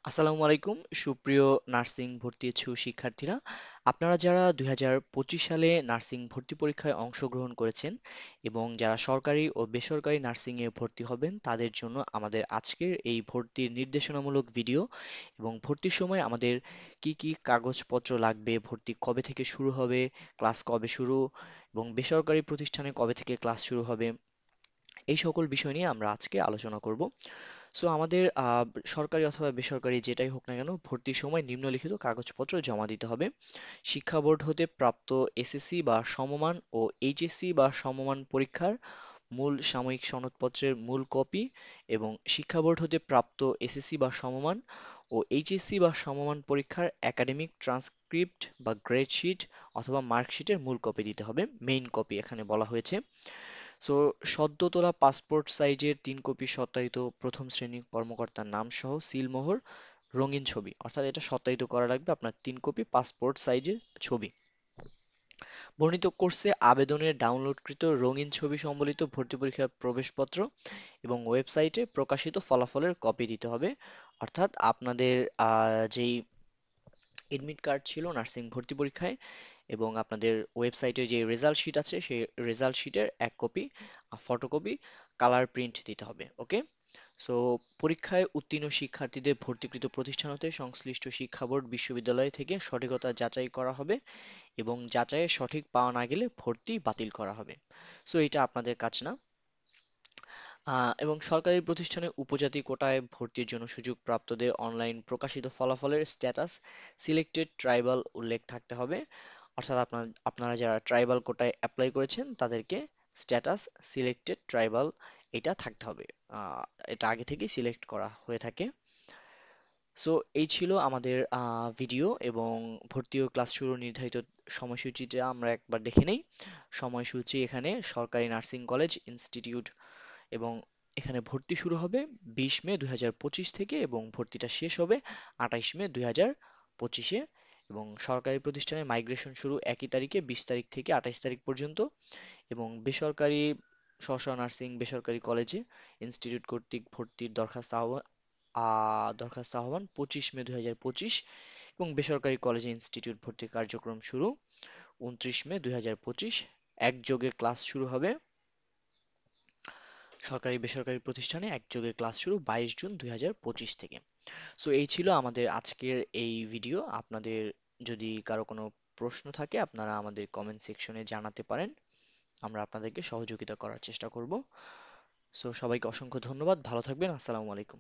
আসসালামু আলাইকুম সুপ্রিয় নার্সিং ভর্তি ইচ্ছুক শিক্ষার্থীরা। আপনারা যারা 2025 সালে নার্সিং ভর্তি পরীক্ষায় অংশগ্রহণ করেছেন এবং যারা সরকারি ও বেসরকারি নার্সিং এ ভর্তি হবেন তাদের জন্য আমাদের আজকের এই ভর্তির নির্দেশনামূলক ভিডিও এবং ভর্তির সময় আমাদের কি কি কাগজপত্র লাগবে, ভর্তি কবে থেকে শুরু হবে, ক্লাস কবে শুরু এবং বেসরকারি প্রতিষ্ঠানে কবে থেকে ক্লাস শুরু হবে, এই সকল বিষয় নিয়ে আমরা আজকে আলোচনা করব। সো আমাদের সরকারি অথবা বেসরকারি যেটাই হোক না কেন ভর্তির সময় নিম্নলিখিত কাগজপত্র জমা দিতে হবে। শিক্ষা বোর্ড হতে প্রাপ্ত এসএসসি বা সমমান ও এইচএসসি বা সমমান পরীক্ষার মূল সাময়িক সনদপত্রের মূল কপি এবং শিক্ষা বোর্ড হতে প্রাপ্ত এসএসসি বা সমমান ও এইচএসসি বা সমমান পরীক্ষার একাডেমিক ট্রান্সক্রিপ্ট বা গ্রেড শিট অথবা মার্কশিটের মূল কপি দিতে হবে, মেইন কপি এখানে বলা হয়েছে। সো সদ্য তোলা পাসপোর্ট সাইজের 3 কপি সত্যায়িত প্রথম শ্রেণী কর্মকর্তার নাম সহ সিলমোহর রঙিন ছবি, অর্থাৎ এটা সত্যায়িত করা লাগবে আপনার 3 কপি পাসপোর্ট সাইজের ছবি। বর্ণিত কোর্সে আবেদনের ডাউনলোডকৃত রঙিন ছবি সম্বলিত ভর্তি পরীক্ষার প্রবেশপত্র এবং ওয়েবসাইটে প্রকাশিত ফলাফলের কপি দিতে হবে। অর্থাৎ আপনাদের যেই এডমিট কার্ড ছিল নার্সিং ভর্তি পরীক্ষায় এবং আপনাদের ওয়েবসাইটে যে রেজাল্ট শিট আছে সেই রেজাল্ট শিটের 1 কপি ফটোকপি কালার প্রিন্ট দিতে হবে। ওকে। সো পরীক্ষায় উত্তীর্ণ শিক্ষার্থীদের ভর্তিকৃত প্রতিষ্ঠান হতে সংশ্লিষ্ট শিক্ষা বোর্ড বিশ্ববিদ্যালয় থেকে সঠিকতা যাচাই করা হবে এবং যাচাইয়ে সঠিক পাওয়া না গেলে ভর্তি বাতিল করা হবে। সো এটা আপনাদের কাজ না। এবং সরকারি প্রতিষ্ঠানে উপজাতি কোটায় ভর্তির জন্য সুযোগ প্রাপ্তদের অনলাইন প্রকাশিত ফলাফলের স্ট্যাটাস সিলেক্টেড ট্রাইবাল উল্লেখ থাকতে হবে। অর্থাৎ আপনারা যারা ট্রাইবাল কোটায় অ্যাপ্লাই করেছেন তাদেরকে স্ট্যাটাস সিলেক্টেড ট্রাইবাল এটা থাকতে হবে। আহ, এটা আগে থেকেই সিলেক্ট করা হয়ে থাকে। সো এই ছিল আমাদের ভিডিও এবং ভর্তি ও ক্লাস শুরুর নির্ধারিত সময়সূচিটা আমরা একবার দেখে নেই। সময়সূচি এখানে সরকারি নার্সিং কলেজ ইনস্টিটিউট এবং এখানে ভর্তি শুরু হবে 20 মে 2025 থেকে এবং ভর্তিটা শেষ হবে 28 মে 2025-এ। এবং সরকারি প্রতিষ্ঠানে মাইগ্রেশন শুরু একই তারিখে 20 তারিখ থেকে 28 তারিখ পর্যন্ত এবং বেসরকারি স্ব নার্সিং বেসরকারি কলেজে ইনস্টিটিউট কর্তৃক ভর্তির দরখাস্ত আহ্বান 25 মে 2025 এবং বেসরকারি কলেজে ইনস্টিটিউট ভর্তির কার্যক্রম শুরু 29 মে 2025। একযোগে ক্লাস শুরু হবে সরকারি বেসরকারি প্রতিষ্ঠানে একযোগে ক্লাস শুরু 22 জুন 2025 থেকে। সো এই ছিল আমাদের আজকের এই ভিডিও। আপনাদের যদি কারো কোনো প্রশ্ন থাকে আপনারা আমাদের কমেন্ট সেকশনে জানাতে পারেন, আমরা আপনাদেরকে সহযোগিতা করার চেষ্টা করব। সো সবাইকে অসংখ্য ধন্যবাদ, ভালো থাকবেন, আসসালামু আলাইকুম।